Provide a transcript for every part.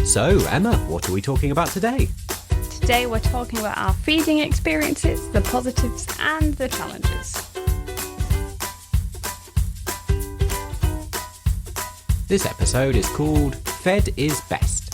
So, Emma, what are we talking about today? Today we're talking about our feeding experiences, the positives and the challenges. This episode is called Fed is Best.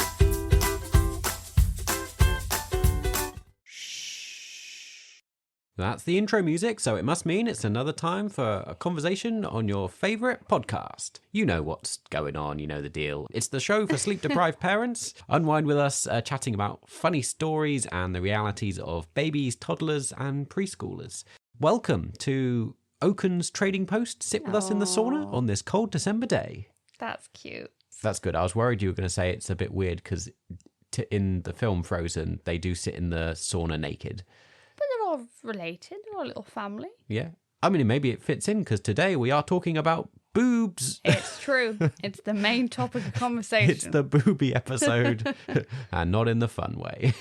That's the intro music, so it must mean it's another time for a conversation on your favourite podcast. You know what's going on, you know the deal. It's the show for sleep-deprived parents. Unwind with us, chatting about funny stories and the realities of babies, toddlers and preschoolers. Welcome to Oaken's Trading Post. Sit with us in the sauna on this cold December day. That's cute. That's good. I was worried you were going to say it's a bit weird because in the film Frozen, they do sit in the sauna naked. But they're all related. They're all a little family. Yeah. I mean, maybe it fits in because today we are talking about boobs. It's true. It's the main topic of conversation. It's the booby episode and not in the fun way.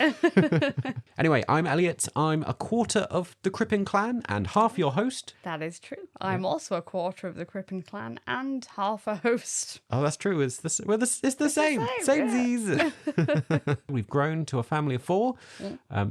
Anyway, I'm Elliot. I'm a quarter of the Crippen clan and half your host. That is true. I'm also a quarter of the Crippen clan and half a host. Oh, that's true. It's the same. Samesies. We've grown to a family of four.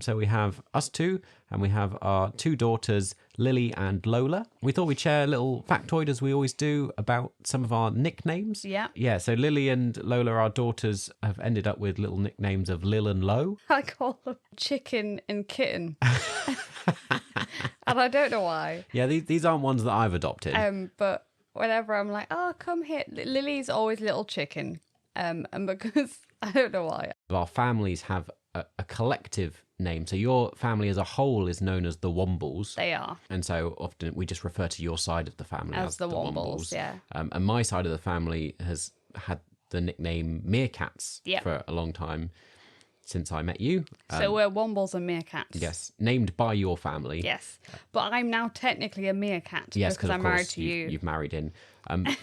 So we have us two and we have our two daughters, Lily and Lola. We thought we'd share a little factoid, as we always do, about some of our nicknames. Yeah. Yeah, so Lily and Lola, our daughters, have ended up with little nicknames of Lil and Lo. I call them Chicken and Kitten. And I don't know why. Yeah, these aren't ones that I've adopted. But whenever I'm like, oh, come here. Lily's always Little Chicken. And because, I don't know why. Our families have a collective name. So your family as a whole is known as the Wombles. They are. And so often we just refer to your side of the family as the Wombles. Yeah. And my side of the family has had the nickname Meerkats for a long time since I met you. So we're Wombles and Meerkats. Yes, named by your family. Yes, but I'm now technically a meerkat because I'm married to you. You've married in.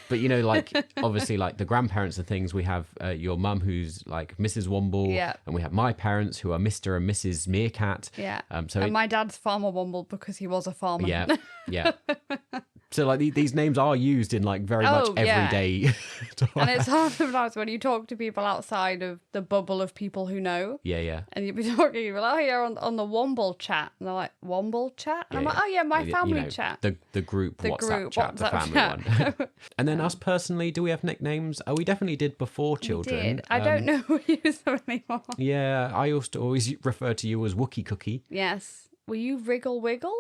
But, you know, like, obviously, like, the grandparents and things, we have your mum who's, like, Mrs. Womble. Yeah. And we have my parents who are Mr. and Mrs. Meerkat. Yeah. And my dad's Farmer Womble because he was a farmer. Yeah, yeah. So, like, these names are used in, like, very much everyday talk. And it's hard sometimes when you talk to people outside of the bubble of people who know. Yeah, yeah. And you'll be talking, you're like, oh, you're on the Womble chat. And they're like, Womble chat? And I'm like, oh, yeah, my family chat. The group WhatsApp chat, the family one. And then us personally, do we have nicknames? Oh, we definitely did before children. We did. I don't know who uses them anymore. Yeah, I used to always refer to you as Wookie Cookie. Yes. Were you Wriggle Wiggle?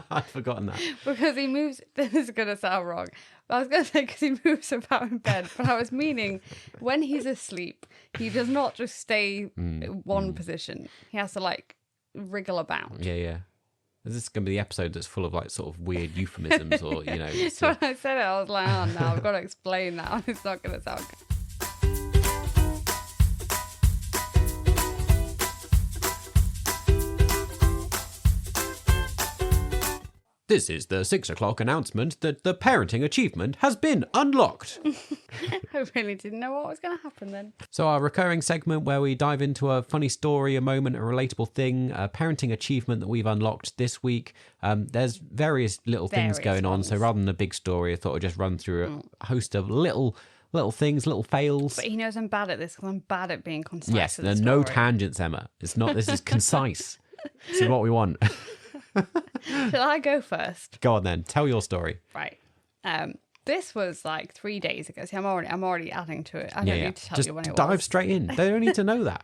I've forgotten that. Because he moves... This is going to sound wrong. I was going to say because he moves about in bed, but I was meaning when he's asleep, he does not just stay in one position. He has to, like, wriggle about. Yeah, yeah. This is going to be the episode that's full of, like, sort of weird euphemisms or, you know... So when I said it, I was like, oh, no, I've got to explain that. It's not going to sound good. This is the 6 o'clock announcement that the parenting achievement has been unlocked. I really didn't know what was going to happen then. So our recurring segment where we dive into a funny story, a moment, a relatable thing, a parenting achievement that we've unlocked this week. There's various little things going on. So rather than a big story, I thought I'd just run through a host of little things, little fails. But he knows I'm bad at this because I'm bad at being concise. Yes, there's no tangents, Emma. It's not. This is concise. This is what we want. Shall I go first? Go on then. Tell your story. Right. This was like 3 days ago. See, I'm already adding to it. I don't need to tell you when it was. Just dive straight in. They don't need to know that.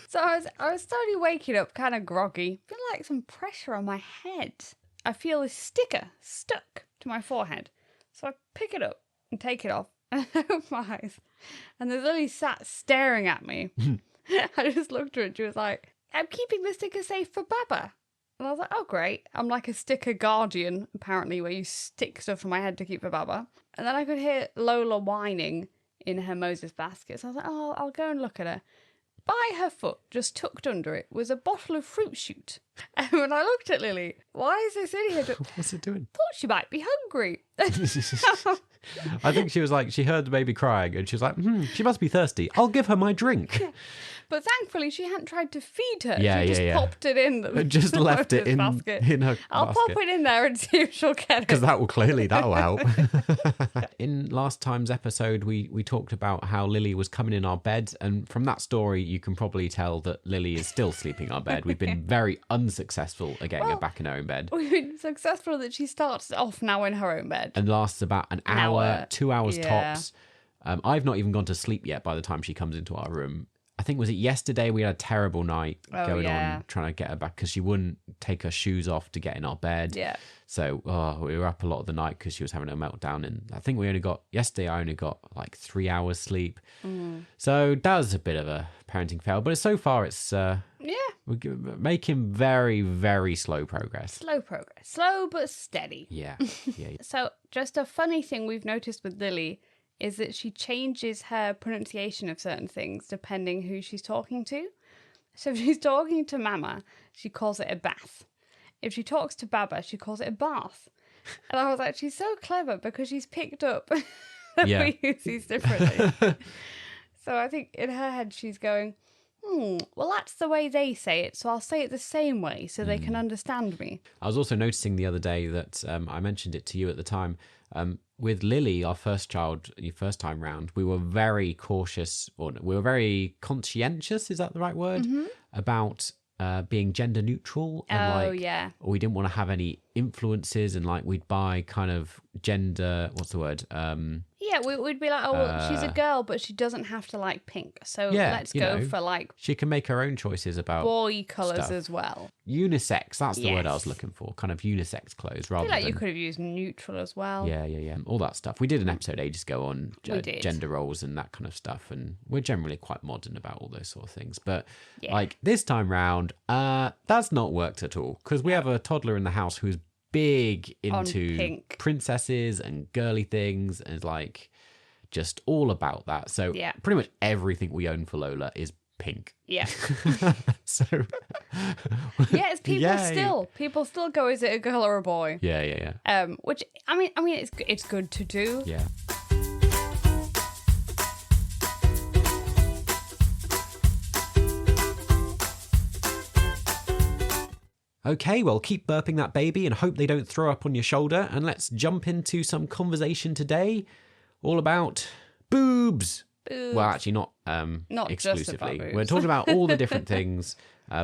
So I was slowly waking up, kind of groggy. I feel like some pressure on my head. I feel a sticker stuck to my forehead. So I pick it up and take it off and I open my eyes. And there's Lily sat staring at me. I just looked at her and she was like, I'm keeping the sticker safe for Baba. And I was like, oh, great. I'm like a sticker guardian, apparently, where you stick stuff on my head to keep for Baba. And then I could hear Lola whining in her Moses basket. So I was like, oh, I'll go and look at her. By her foot, just tucked under it, was a bottle of fruit shoot. And when I looked at Lily, why is this idiot? What's it doing? Thought she might be hungry. I think she was like, she heard the baby crying and she was like, she must be thirsty. I'll give her my drink. But thankfully, she hadn't tried to feed her. Yeah, she just popped it in the just left it in basket. her I'll basket. pop it in there and see if she'll get it. Because that'll help. In last time's episode, we talked about how Lily was coming in our bed. And from that story, you can probably tell that Lily is still sleeping in our bed. We've been very unsuccessful at getting her back in her own bed. We've been successful that she starts off now in her own bed. And lasts about an hour, 2 hours Yeah. tops. I've not even gone to sleep yet by the time she comes into our room. I think, was it yesterday we had a terrible night going on trying to get her back because she wouldn't take her shoes off to get in our bed. Yeah. So we were up a lot of the night because she was having a meltdown. And I think yesterday I only got like 3 hours sleep. So that was a bit of a parenting fail. But so far it's we're making very, very slow progress. Slow progress. Slow but steady. Yeah. So just a funny thing we've noticed with Lily is that she changes her pronunciation of certain things depending who she's talking to. So if she's talking to Mama, she calls it a bath. If she talks to Baba, she calls it a bath. And I was like, she's so clever because she's picked up that we use these differently. So I think in her head she's going, well, that's the way they say it, so I'll say it the same way so they can understand me. I was also noticing the other day that I mentioned it to you at the time. With Lily, our first child, first time round, we were very cautious, or we were very conscientious, is that the right word? About being gender neutral. And we didn't want to have any influences, and like we'd buy kind of gender, what's the word? Yeah, we'd be like, well, she's a girl, but she doesn't have to like pink. So let's go for like... She can make her own choices about boy colours as well. Unisex, that's the word I was looking for. Kind of unisex clothes rather than... you could have used neutral as well. Yeah. All that stuff. We did an episode ages ago on gender roles and that kind of stuff. And we're generally quite modern about all those sort of things. But like this time round, that's not worked at all. Because we have a toddler in the house who's big into princesses and girly things and is like just all about that. So pretty much everything we own for Lola is pink. Yeah. So it's people still go, is it a girl or a boy? Yeah. Which I mean it's good to do. Yeah. Okay, well, keep burping that baby and hope they don't throw up on your shoulder. And let's jump into some conversation today all about boobs. Well, actually, not exclusively. Just about boobs. We're talking about all the different things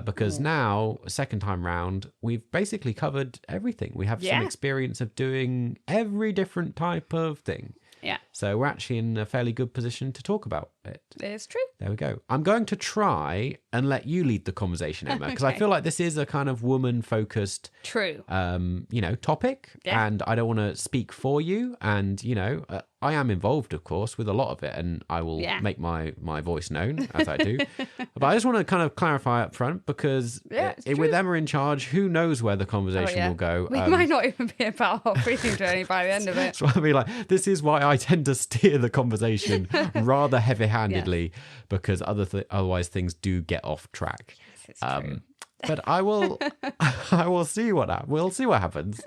because now, second time round, we've basically covered everything. We have some experience of doing every different type of thing. Yeah. So we're actually in a fairly good position to talk about it. It's true. There we go. I'm going to try and let you lead the conversation, Emma, because I feel like this is a kind of woman-focused, topic. Yeah. And I don't want to speak for you. And, I am involved, of course, with a lot of it, and I will make my voice known as I do. But I just want to kind of clarify up front because with Emma in charge, who knows where the conversation will go. We might not even be about our breathing journey by the end of it. So I'll be like, this is why I tend to steer the conversation rather heavy-handedly because otherwise things do get off track. Yes, it's true. But we'll see what happens.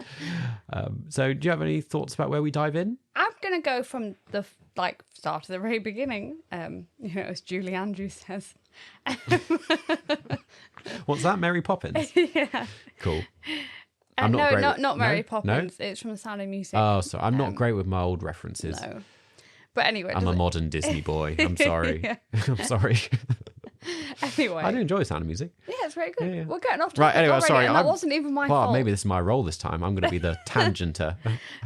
So do you have any thoughts about where we dive in? I'm going to go from the start of the very beginning. As Julie Andrews says. What's that? Mary Poppins? Yeah. Cool. Not Mary Poppins. No? It's from The Sound of Music. Oh, so I'm not great with my old references. No. But anyway. I'm a modern Disney boy. I'm sorry. I'm sorry. Anyway. I do enjoy Sound of Music. Yeah, it's very good. Yeah. We're getting off topic right, anyway, already, sorry. and that wasn't even my fault. Maybe this is my role this time. I'm going to be the tangenter.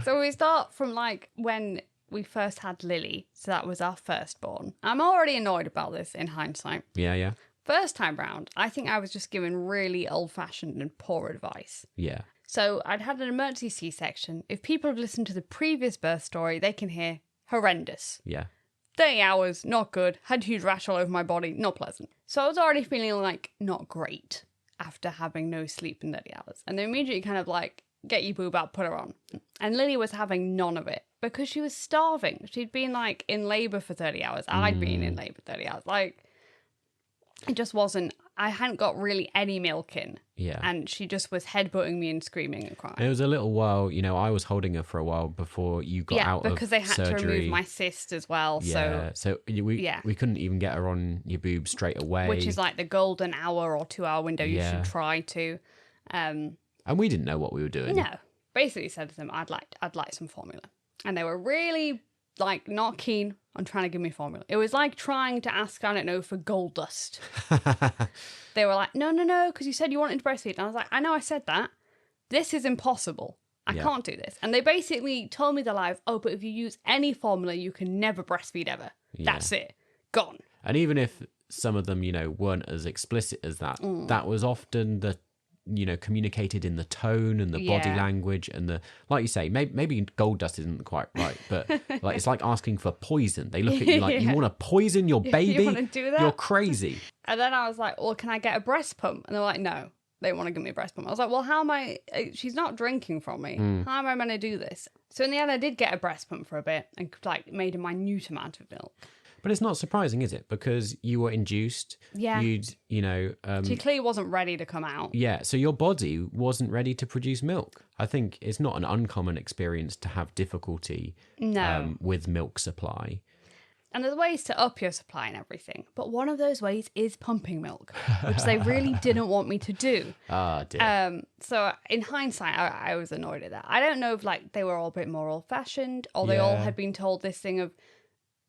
So we start from when we first had Lily. So that was our firstborn. I'm already annoyed about this in hindsight. Yeah. First time round, I think I was just given really old-fashioned and poor advice. Yeah. So I'd had an emergency C-section. If people have listened to the previous birth story, they can hear horrendous. Yeah. 30 hours, not good. Had a huge rash all over my body, not pleasant. So I was already feeling not great after having no sleep in 30 hours. And they immediately kind of get your boob out, put her on. And Lily was having none of it because she was starving. She'd been in labour for 30 hours. I'd been in labour 30 hours. It just wasn't I hadn't got really any milk in. Yeah. And she just was headbutting me and screaming and crying. And it was a little while, I was holding her for a while before you got out of surgery. Yeah, because they had to remove my cyst as well. Yeah, so we couldn't even get her on your boobs straight away. Which is like the golden hour or 2 hour window you should try to. And we didn't know what we were doing. No. Basically said to them, I'd like some formula. And they were really like not keen on trying to give me formula. It was like trying to ask, I don't know, for gold dust. They were like, no, because you said you wanted to breastfeed. And I was like, I know I said that. This is impossible. I can't do this. And they basically told me the live, but if you use any formula, you can never breastfeed ever. Yeah. That's it. Gone. And even if some of them, weren't as explicit as that, that was often the communicated in the tone and the body language and the, like you say, maybe gold dust isn't quite right, but like it's like asking for poison. They look at you like, you want to poison your baby? You want to do that? You're crazy. And then I was like, well, can I get a breast pump? And they were like, no, they want to give me a breast pump. I was like, well, how am I, she's not drinking from me. How am I going to do this? So in the end, I did get a breast pump for a bit and like made a minute amount of milk. But it's not surprising, is it? Because you were induced. Yeah. She clearly wasn't ready to come out. Yeah. So your body wasn't ready to produce milk. I think it's not an uncommon experience to have difficulty with milk supply. And there's ways to up your supply and everything. But one of those ways is pumping milk, which they really didn't want me to do. Ah, dear. So in hindsight, I was annoyed at that. I don't know if like they were all a bit more old-fashioned or they all had been told this thing of,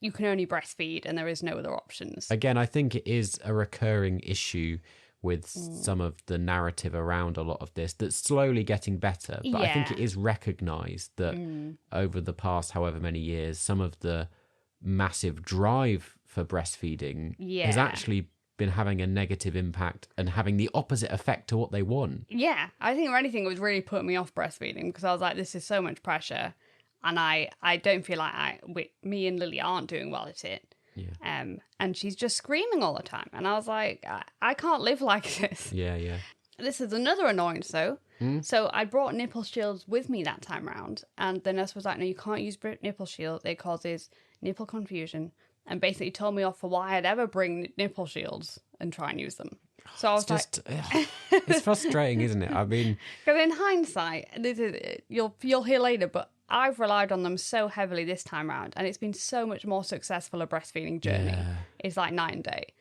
you can only breastfeed and there is no other options. Again, I think it is a recurring issue with some of the narrative around a lot of this that's slowly getting better. But I think it is recognised that over the past however many years, some of the massive drive for breastfeeding has actually been having a negative impact and having the opposite effect to what they want. Yeah, I think if anything, it was really putting me off breastfeeding because I was like, this is so much pressure. And I don't feel like me and Lily aren't doing well at it. Yeah. And she's just screaming all the time. And I was like, I can't live like this. Yeah. This is another annoyance, though. So I brought nipple shields with me that time round. And the nurse was like, no, you can't use nipple shields. It causes nipple confusion. And basically told me off for why I'd ever bring nipple shields and try and use them. So I was it's frustrating, isn't it? I mean... Because in hindsight, you'll hear later, but I've relied on them so heavily this time around, and it's been so much more successful a breastfeeding journey. Yeah. It's like night and day.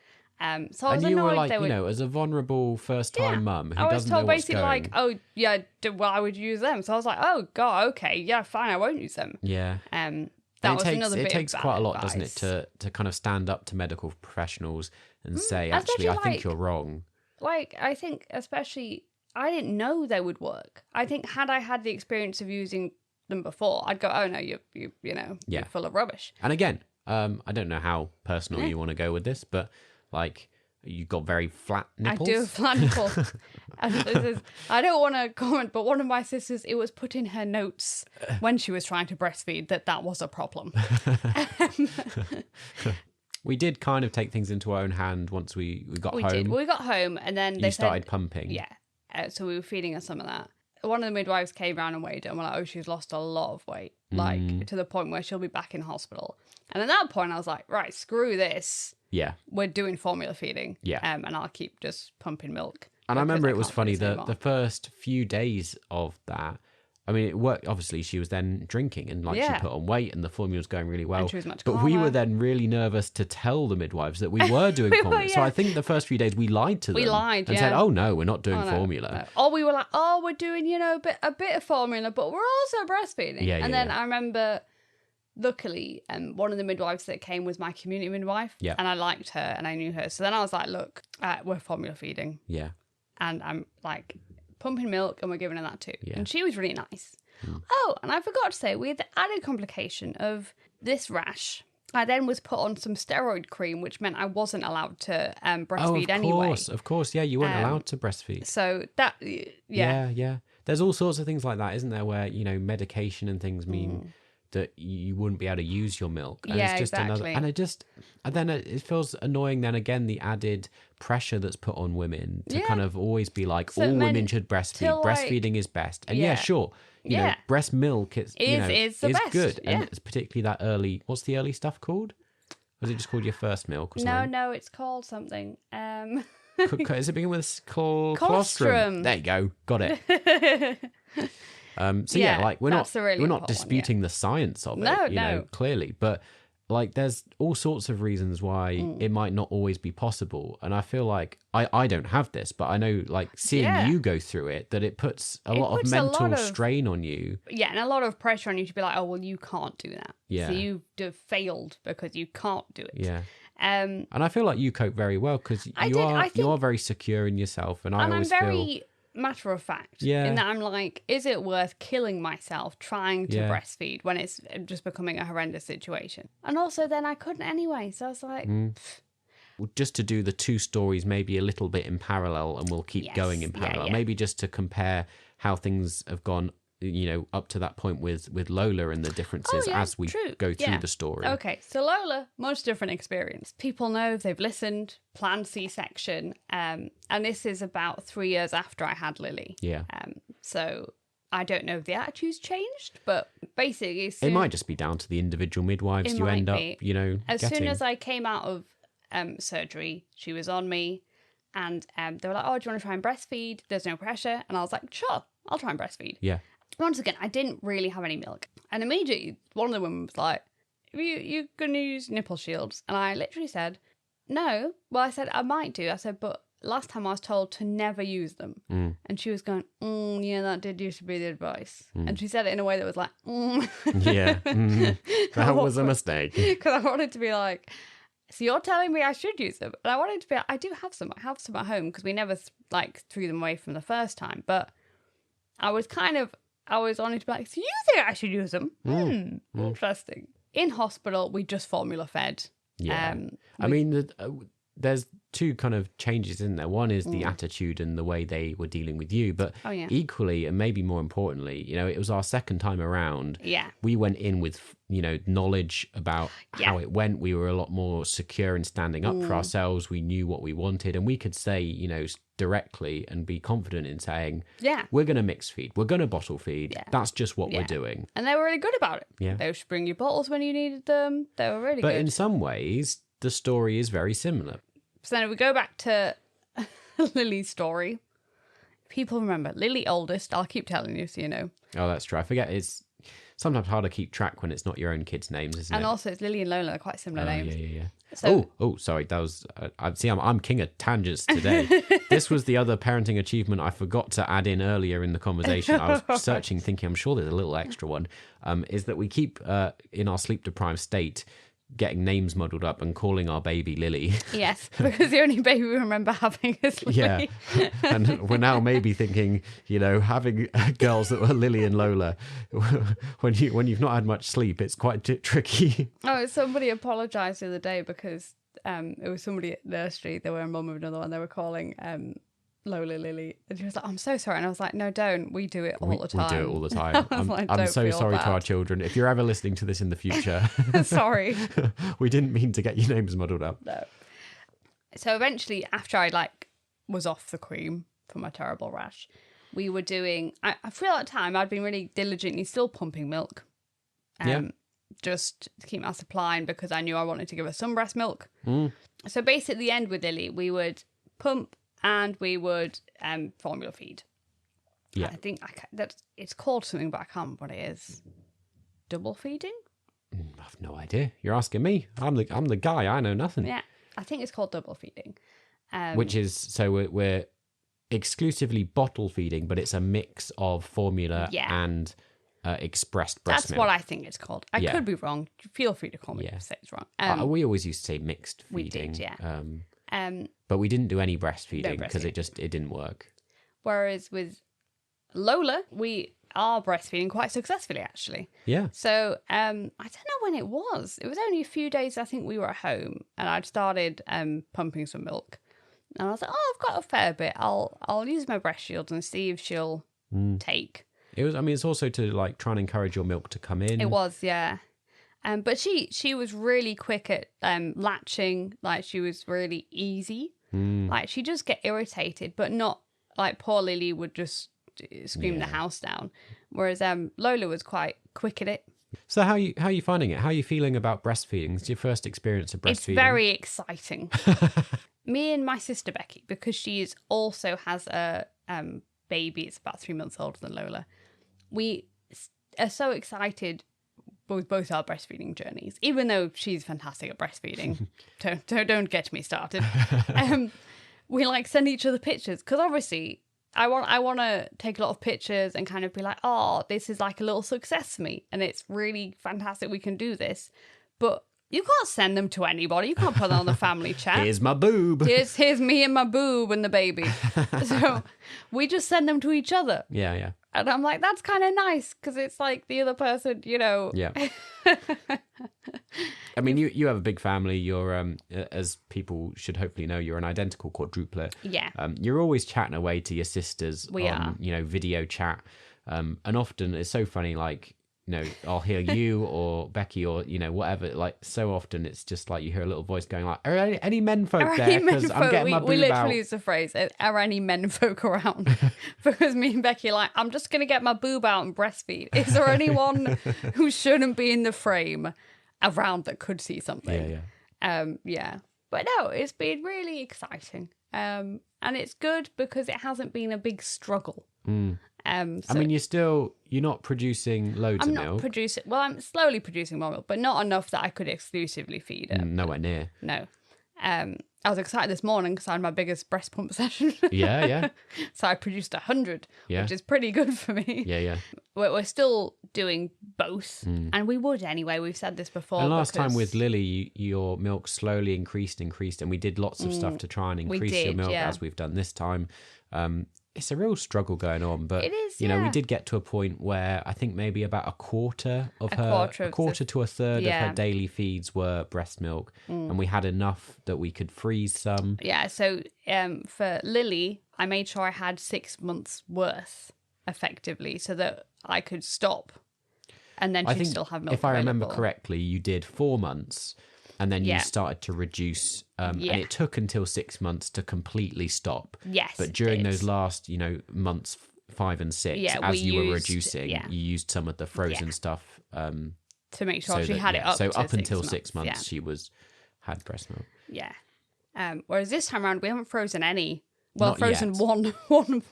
So I was and you annoyed were like, they would... as a vulnerable first-time mum who I was doesn't told know what's basically going. like, oh yeah, why would you use them? So I was like, oh god, okay, yeah, fine, I won't use them. Yeah. That was another bit it takes of quite a lot, advice. doesn't it, to kind of stand up to medical professionals and say, actually, I think you're wrong. Like, I think especially, I didn't know they would work. I think had I had the experience of using them before, I'd go, oh no, you're full of rubbish. And again, I don't know how personal you want to go with this, but like, you got very flat nipples. I do have flat nipples. And I don't want to comment, but one of my sisters, it was put in her notes when she was trying to breastfeed that was a problem. We did kind of take things into our own hand once we got home. We did. We got home and then they started pumping. Yeah. So we were feeding her some of that. One of the midwives came round and weighed her and we're like, oh, she's lost a lot of weight. Like, to the point where she'll be back in hospital. And at that point, I was like, right, screw this. Yeah. We're doing formula feeding. Yeah. And I'll keep just pumping milk. And I remember it was funny, the first few days of that, I mean, it worked. Obviously, she was then drinking and she put on weight and the formula was going really well. And she was much but calmer. we were then really nervous to tell the midwives that we were doing formula. So I think the first few days we lied to them. We lied, and said, oh no, we're not doing formula. No. Or we were like, oh, we're doing, a bit of formula, but we're also breastfeeding. Yeah, and then I remember, luckily, one of the midwives that came was my community midwife. Yeah. And I liked her and I knew her. So then I was like, look, we're formula feeding. Yeah. And I'm like pumping milk and we're giving her that too. Yeah. And she was really nice. Oh, and I forgot to say, we had the added complication of this rash. I then was put on some steroid cream, which meant I wasn't allowed to breastfeed anyway. Of course, yeah, you weren't allowed to breastfeed. So that, Yeah. There's all sorts of things like that, isn't there, where, medication and things mean that you wouldn't be able to use your milk. And yeah, it's just exactly. And then it feels annoying then again, the added pressure that's put on women to kind of always be like, all women should breastfeed. Breastfeeding is best. And sure. Breast milk is the best. good. Yeah. And it's particularly that early, what's the early stuff called? Was it just called your first milk or something? No, it's called something. Is it begin with Colostrum. There you go. Got it. So yeah, like we're not important disputing the science of it, you know, clearly, but like there's all sorts of reasons why it might not always be possible. And I feel like I don't have this, but I know like seeing you go through it, that it puts a lot of mental strain on you. Yeah, and a lot of pressure on you to be like, oh, well, you can't do that. Yeah. So you've failed because you can't do it. Yeah. And I feel like you cope very well because you are very secure in yourself. And I always feel matter of fact in that I'm like, is it worth killing myself trying to breastfeed when it's just becoming a horrendous situation? And also then I couldn't anyway, so I was like just to do the two stories maybe a little bit in parallel, and we'll keep going in parallel, maybe just to compare how things have gone, you know, up to that point with Lola and the differences as we go through the story. Okay, so Lola, much different experience. People know, if they've listened, planned C-section, and this is about 3 years after I had Lily. Yeah. So I don't know if the attitude's changed, but basically it might just be down to the individual midwives you end up, you know, as soon as I came out of surgery, she was on me, and they were like, oh, do you want to try and breastfeed? There's no pressure. And I was like, sure, I'll try and breastfeed. Yeah. Once again, I didn't really have any milk. And immediately, one of the women was like, you're going to use nipple shields? And I literally said, no. Well, I said, I might do. I said, but last time I was told to never use them. And she was going, yeah, that did used to be the advice. And she said it in a way that was like, Yeah, that was a mistake. Because I wanted to be like, so you're telling me I should use them? And I wanted to be like, I do have some. I have some at home because we never threw them away from the first time. But I was wanting to be like, so you think I should use them? Interesting. In hospital, we just formula fed. Yeah. I mean, there's two kind of changes in there. One is the attitude and the way they were dealing with you, but equally, and maybe more importantly, you know, it was our second time around. Yeah. We went in with, you know, knowledge about how it went. We were a lot more secure in standing up for ourselves. We knew what we wanted, and we could say, you know, directly and be confident in saying, we're going to mix feed, we're going to bottle feed. That's just what we're doing. And they were really good about it. Yeah. They would bring you bottles when you needed them. They were really good. But in some ways, the story is very similar. So then we go back to Lily's story. People remember, Lily oldest, I'll keep telling you so you know. Oh, that's true. I forget, it's sometimes hard to keep track when it's not your own kids' names, isn't it? And also it's Lily and Lola, they're quite similar names. Yeah. So, sorry, that was, I'm king of tangents today. This was the other parenting achievement I forgot to add in earlier in the conversation. I was searching, thinking, I'm sure there's a little extra one, is that we keep, in our sleep-deprived state, getting names muddled up and calling our baby Lily. Yes, because the only baby we remember having is Lily. Yeah, and we're now maybe thinking, you know, having girls that were Lily and Lola, when you've not had much sleep, it's quite tricky. Oh, somebody apologised the other day because it was somebody at nursery, they were a mum of another one, they were calling Lola Lily, and she was like, I'm so sorry, and I was like, no, don't, we do it all the time. We do it all the time. I'm so sorry to our children. If you're ever listening to this in the future, sorry. We didn't mean to get your names muddled up. No. So eventually, after I was off the cream for my terrible rash, we were doing, I feel at the time I'd been really diligently still pumping milk. Just to keep my supply, and because I knew I wanted to give her some breast milk. So basically at the end with Lily, we would pump and we would formula feed. Yeah. And I think it's called something, but I can't remember what it is. Double feeding? I have no idea. You're asking me. I'm the guy. I know nothing. Yeah, I think it's called double feeding. Which is, so we're exclusively bottle feeding, but it's a mix of formula and expressed breast milk. That's what I think it's called. I could be wrong. Feel free to call me if I say it's wrong. We always used to say mixed feeding. We did, but we didn't do any breastfeeding because it didn't work. Whereas with Lola, we are breastfeeding quite successfully, actually. Yeah. So I don't know when it was. It was only a few days, I think we were at home, and I'd started pumping some milk. And I was like, oh, I've got a fair bit. I'll use my breast shields and see if she'll take. It was. I mean, it's also to try and encourage your milk to come in. It was, yeah. But she was really quick at latching. She was really easy. She'd just get irritated, but not poor Lily would just scream the house down. Whereas Lola was quite quick at it. So how are you finding it? How are you feeling about breastfeeding? It's your first experience of breastfeeding. It's very exciting. me and my sister Becky, because she also has a baby, it's about 3 months older than Lola, we are so excited with both our breastfeeding journeys, even though she's fantastic at breastfeeding. don't get me started. We like send each other pictures because obviously I want to take a lot of pictures and kind of be like, oh, this is like a little success for me and it's really fantastic we can do this. But you can't send them to anybody. You can't put them on the family chat. Here's my boob. Here's me and my boob and the baby. So we just send them to each other. Yeah. And I'm like, that's kind of nice because it's like the other person, you know. Yeah. I mean, you have a big family. You're, as people should hopefully know, you're an identical quadruplet. Yeah. You're always chatting away to your sisters We on, are. you know, video chat. And often it's so funny, like, you know, I'll hear you or Becky or, you know, whatever. Like, so often it's just like you hear a little voice going like, are any men folk there? Because I'm getting my boob we literally out. use the phrase, are any men folk around? Because me and Becky are like, I'm just going to get my boob out and breastfeed. Is there anyone who shouldn't be in the frame around that could see something? Yeah. But no, it's been really exciting. And it's good because it hasn't been a big struggle. I mean, you're not producing loads I'm of not milk. producing. Well, I'm slowly producing more milk, but not enough that I could exclusively feed her. Nowhere near. No. I was excited this morning because I had my biggest breast pump session. Yeah. So I produced 100, Yeah. which is pretty good for me. Yeah. We're still doing both, and we would anyway. We've said this before. And last time because- with Lily, your milk slowly increased, and we did lots of stuff to try and increase your did, milk yeah. as we've done this time. It's a real struggle going on, but It is, you know, we yeah. did get to a point where I think maybe about a quarter to a third of her daily feeds were breast milk, and we had enough that we could freeze some. Yeah, so for Lily, I made sure I had 6 months worth effectively so that I could stop and then I she'd think, still have milk if I remember available. correctly, you did 4 months, and then you Yeah. started to reduce, and Yeah. it took until 6 months to completely stop. Yes, But it during did. those last, you know, months 5 and 6, Yeah, as we you were used- reducing, yeah. you used some of the frozen stuff. To make sure So she that- had it yeah, up so to up 6 until months. 6 months, she had breast milk. Yeah. Whereas this time around, we haven't frozen any. Well, Not frozen yet. one.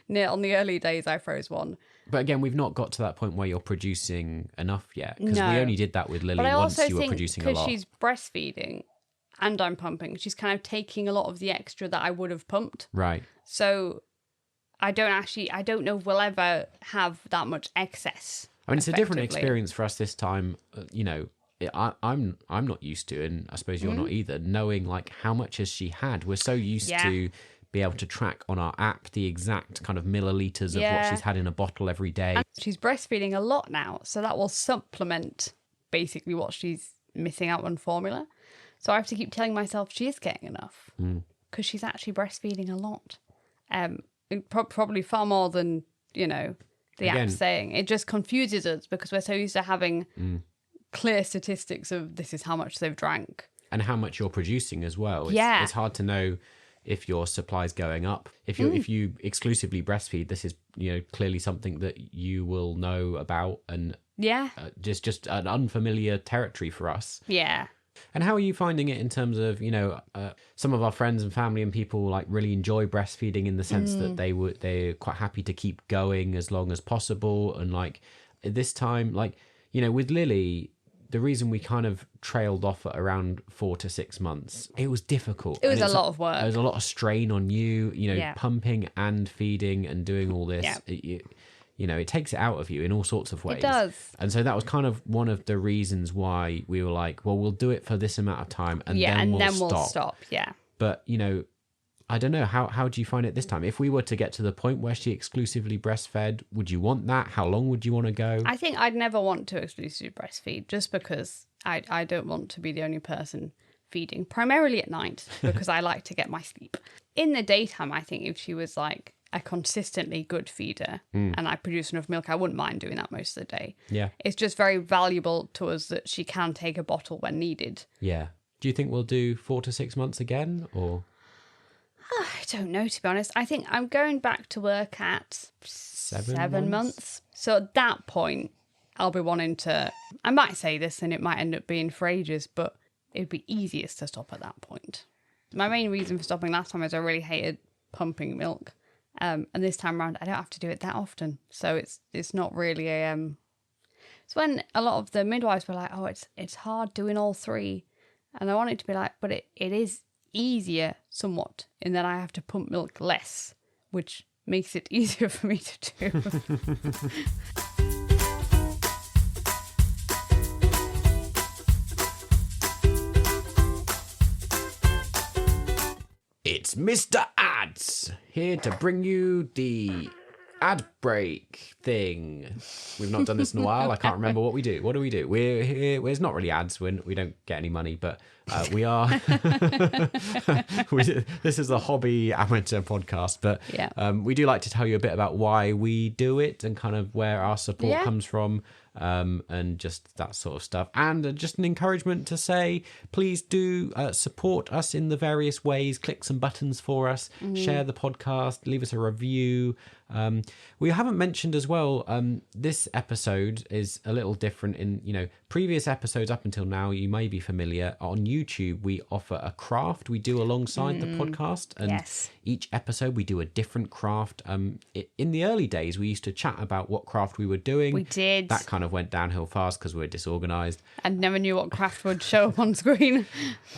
On the early days, I froze one. But again, we've not got to that point where you're producing enough yet, because No. we only did that with Lily But I once also you were think producing a because lot. she's breastfeeding and I'm pumping, she's kind of taking a lot of the extra that I would have pumped. Right. So I don't know if we'll ever have that much excess. I mean, it's a different effectively. experience for us this time. You know, I'm not used to, and I suppose you're not either, knowing like how much has she had. We're so used Yeah. to be able to track on our app the exact kind of milliliters of what Yeah. she's had in a bottle every day. And she's breastfeeding a lot now, so that will supplement basically what she's missing out on formula. So I have to keep telling myself she is getting enough because she's actually breastfeeding a lot. Probably far more than, you know, the Again- app's saying. It just confuses us because we're so used to having clear statistics of this is how much they've drank. And how much you're producing as well. Yeah. It's hard to know if your supply's going up. If you exclusively breastfeed, this is, you know, clearly something that you will know about, and Yeah. just an unfamiliar territory for us. Yeah. And how are you finding it in terms of, you know, some of our friends and family and people like really enjoy breastfeeding in the sense that they're quite happy to keep going as long as possible, and like this time, like, you know, with Lily, the reason we kind of trailed off at around 4 to 6 months, it was difficult. It was And a lot of work. There was a lot of strain on you, you know, Yeah. pumping and feeding and doing all this. Yeah. You know, it takes it out of you in all sorts of ways. It does. And so that was kind of one of the reasons why we were like, well, we'll do it for this amount of time and Yeah, then and we'll then stop. we'll stop. Yeah. But, you know, I don't know. How do you find it this time? If we were to get to the point where she exclusively breastfed, would you want that? How long would you want to go? I think I'd never want to exclusively breastfeed just because I don't want to be the only person feeding, primarily at night, because I like to get my sleep. In the daytime, I think if she was like a consistently good feeder and I produce enough milk, I wouldn't mind doing that most of the day. Yeah. It's just very valuable to us that she can take a bottle when needed. Yeah. Do you think we'll do 4 to 6 months again, or I don't know, to be honest. I think I'm going back to work at 7 months. So at that point, I'll be wanting to... I might say this and it might end up being for ages, but it'd be easiest to stop at that point. my main reason for stopping last time is I really hated pumping milk. And this time around, I don't have to do it that often. So it's not really a... It's when a lot of the midwives were like, oh, it's hard doing all three. And I want it to be like, but it is easier somewhat in that I have to pump milk less, which makes it easier for me to do. It's Mr. Ads here to bring you the ad break thing. We've not done this in a while. I can't remember what we do. What do we do? We're here. It's not really ads. We don't get any money, but we are. This is a hobby amateur podcast, but we do like to tell you a bit about why we do it and kind of where our support comes from. And just that sort of stuff, and just an encouragement to say, please do support us in the various ways. Click some buttons for us, share the podcast, leave us a review. We haven't mentioned as well, this episode is a little different in, previous episodes up until now, you may be familiar. On YouTube, we offer a craft we do alongside the podcast, and each episode we do a different craft. In the early days, we used to chat about what craft we were doing. We did. That kind of went downhill fast because we were disorganized. And never knew what craft would show up on screen.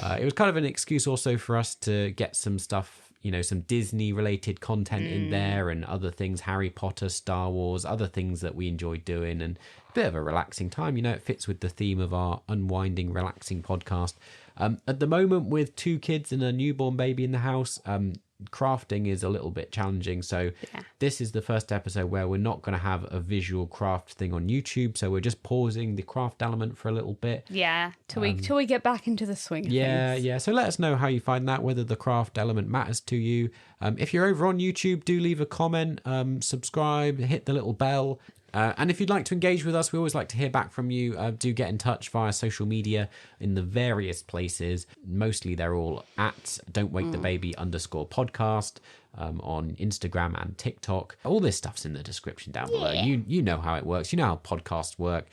It was kind of an excuse also for us to get some stuff, some Disney related content in there and other things, Harry Potter, Star Wars, other things that we enjoyed doing, and a bit of a relaxing time. It fits with the theme of our unwinding, relaxing podcast. At the moment, with 2 kids and a newborn baby in the house, crafting is a little bit challenging. So this is the first episode where we're not going to have a visual craft thing on YouTube. So we're just pausing the craft element for a little bit. Yeah, till we get back into the swing of things. Yeah. So let us know how you find that, whether the craft element matters to you. If you're over on YouTube, do leave a comment, subscribe, hit the little bell. And if you'd like to engage with us, we always like to hear back from you. Do get in touch via social media in the various places. Mostly they're all at don'twakethebaby_podcast on Instagram and TikTok. All this stuff's in the description down below. You know how it works. You know how podcasts work.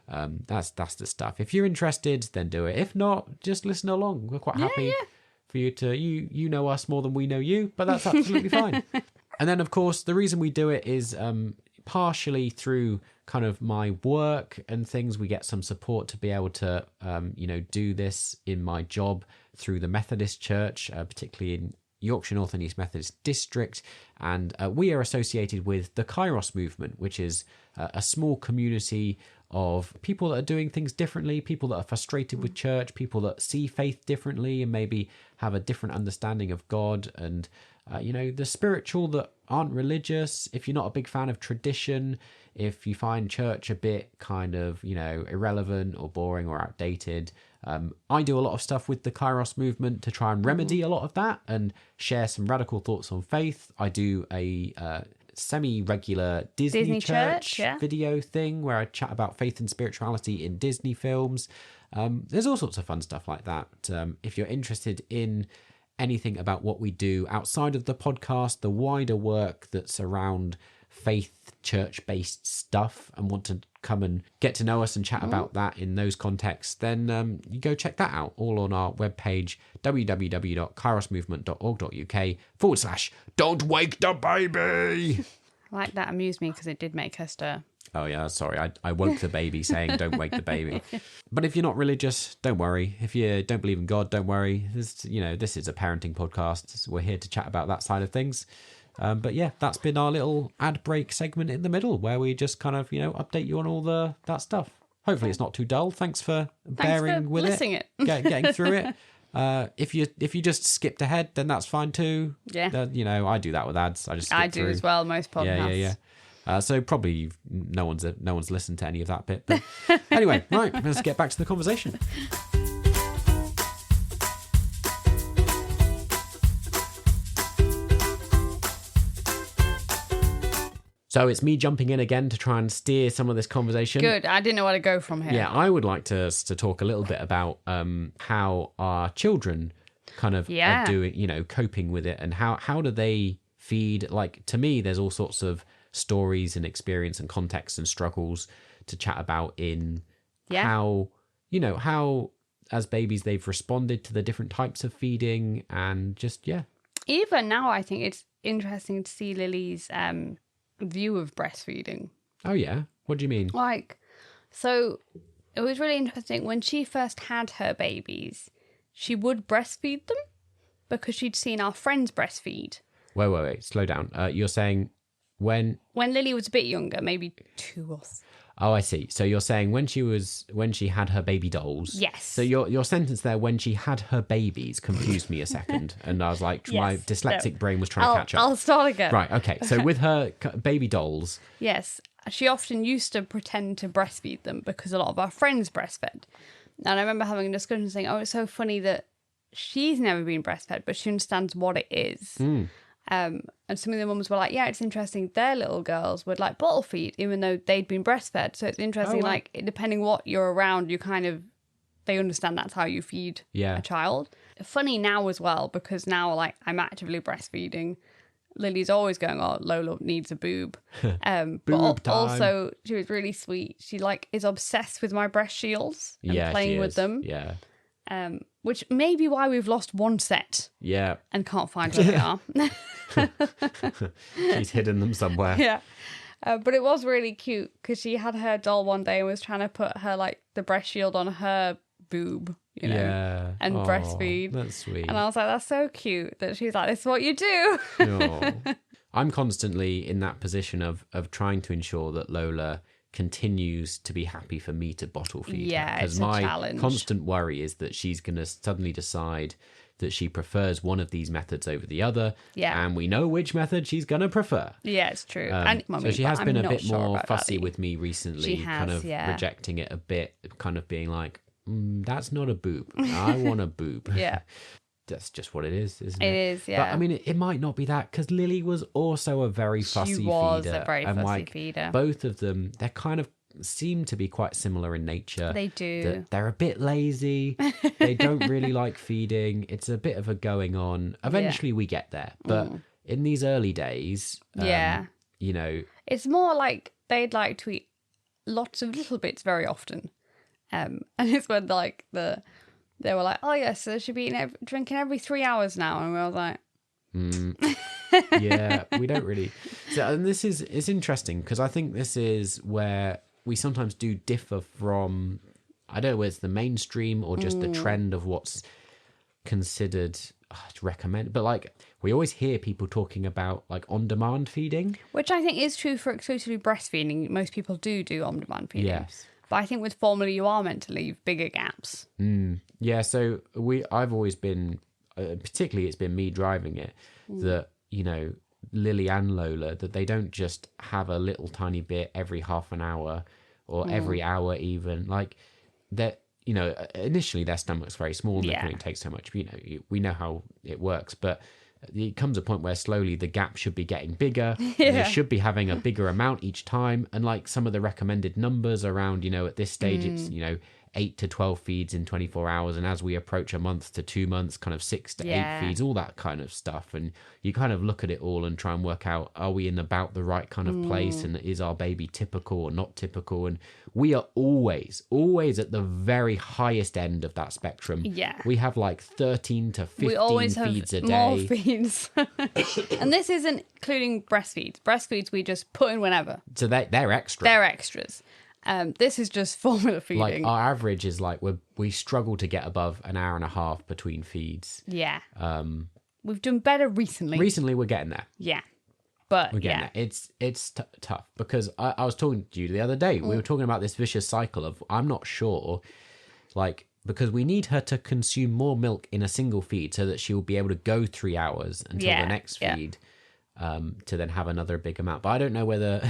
That's the stuff. If you're interested, then do it. If not, just listen along. We're quite happy for you to... You know us more than we know you, but that's absolutely fine. And then, of course, the reason we do it is... partially through kind of my work and things, we get some support to be able to, do this in my job through the Methodist Church, particularly in Yorkshire North and East Methodist District. And we are associated with the Kairos movement, which is a small community of people that are doing things differently, people that are frustrated with church, people that see faith differently and maybe have a different understanding of God and, the spiritual that aren't religious. If you're not a big fan of tradition, if you find church a bit kind of, irrelevant or boring or outdated, I do a lot of stuff with the Kairos movement to try and remedy a lot of that and share some radical thoughts on faith. I do a semi-regular Disney Church video thing where I chat about faith and spirituality in Disney films. There's all sorts of fun stuff like that. If you're interested in anything about what we do outside of the podcast, the wider work that's around faith, church-based stuff, and want to come and get to know us and chat about that in those contexts, then you go check that out, all on our webpage, www.kairosmovement.org.uk/Don't Wake the Baby. I like that amused me because it did make her stir. Oh, yeah, sorry. I woke the baby saying, don't wake the baby. But if you're not religious, don't worry. If you don't believe in God, don't worry. This is a parenting podcast. So we're here to chat about that side of things. But yeah, that's been our little ad break segment in the middle where we just kind of, update you on all that stuff. Hopefully it's not too dull. Thanks for bearing with it. Getting through it. If you just skipped ahead, then that's fine too. Yeah. I do that with ads. I do as well, most podcasts. Yeah. So probably no one's listened to any of that bit. But anyway, right, let's get back to the conversation. So it's me jumping in again to try and steer some of this conversation. Good. I didn't know where to go from here. Yeah, I would like to talk a little bit about how our children kind of are doing, coping with it, and how do they feed. Like, to me, there's all sorts of stories and experience and context and struggles to chat about in how as babies they've responded to the different types of feeding, and just Even now, I think it's interesting to see Lily's view of breastfeeding. Oh yeah, what do you mean? Like, so it was really interesting when she first had her babies. She would breastfeed them because she'd seen our friends breastfeed. Wait, slow down. You're saying when Lily was a bit younger, maybe 2 or 3. Oh, I see. So you're saying when she had her baby dolls. Yes. So your sentence there, when she had her babies, confused me a second, and I was like, my dyslexic brain was trying to catch up. I'll start again. Right. Okay. So with her baby dolls. Yes, she often used to pretend to breastfeed them because a lot of our friends breastfed. And I remember having a discussion saying, "Oh, it's so funny that she's never been breastfed, but she understands what it is." And some of the mums were like, yeah, it's interesting. Their little girls would like bottle feed, even though they'd been breastfed. So it's interesting, like, depending what you're around, they understand that's how you feed a child. Funny now as well, because now, like, I'm actively breastfeeding. Lily's always going, oh, Lola needs a boob. But also, she was really sweet. She, like, is obsessed with my breast shields and playing with them. Yeah. Which may be why we've lost one set. Yeah. And can't find where they are. She's hidden them somewhere. Yeah. But it was really cute because she had her doll one day and was trying to put her, like, the breast shield on her boob, and breastfeed. That's sweet. And I was like, that's so cute that she's like, this is what you do. I'm constantly in that position of trying to ensure that Lola continues to be happy for me to bottle feed her. Because my challenge. Constant worry is that she's going to suddenly decide that she prefers one of these methods over the other. Yeah. And we know which method she's going to prefer. Yeah, it's true. So she has been a bit more fussy with me recently, kind of rejecting it a bit, kind of being like, that's not a boob. I want a boob. Yeah. That's just what it is, isn't it? It is, yeah. But I mean, it might not be that, because Lily was also a very fussy feeder. She was a very fussy feeder. Both of them, they kind of seem to be quite similar in nature. They do. They're a bit lazy. They don't really like feeding. It's a bit of a going on. Eventually we get there. But in these early days, it's more like they'd like to eat lots of little bits very often. And it's when, like, they were like, oh, yes, so they should be drinking every 3 hours now. And we were like... Yeah, we don't really... So, and it's interesting, because I think this is where we sometimes do differ from... I don't know whether it's the mainstream or just the trend of what's considered to recommend. But, like, we always hear people talking about, like, on-demand feeding. Which I think is true for exclusively breastfeeding. Most people do on-demand feeding. Yes. But I think with formula, you are meant to leave bigger gaps. Yeah, so I've always been, particularly it's been me driving it, that, Lily and Lola, that they don't just have a little tiny bit every half an hour or every hour even. Like, that, initially their stomach's very small and they can only take so much. We know how it works, but it comes a point where slowly the gap should be getting bigger. They should be having a bigger amount each time. And like some of the recommended numbers around, at this stage, it's, 8 to 12 feeds in 24 hours. And as we approach a month to 2 months, kind of 6 to 8 feeds, all that kind of stuff. And you kind of look at it all and try and work out, are we in about the right kind of place? And is our baby typical or not typical? And we are always at the very highest end of that spectrum. Yeah. We have like 13 to 15 we always feeds have a day. More feeds. And this isn't including breastfeeds. Breastfeeds we just put in whenever. So they're extra. They're extras. This is just formula feeding. Like our average is like we struggle to get above an hour and a half between feeds. Yeah. We've done better recently. Recently, we're getting there. Yeah. But we're getting there. It's tough because I was talking to you the other day. We were talking about this vicious cycle of I'm not sure, like, because we need her to consume more milk in a single feed so that she will be able to go 3 hours until the next feed. To then have another big amount. But I don't know whether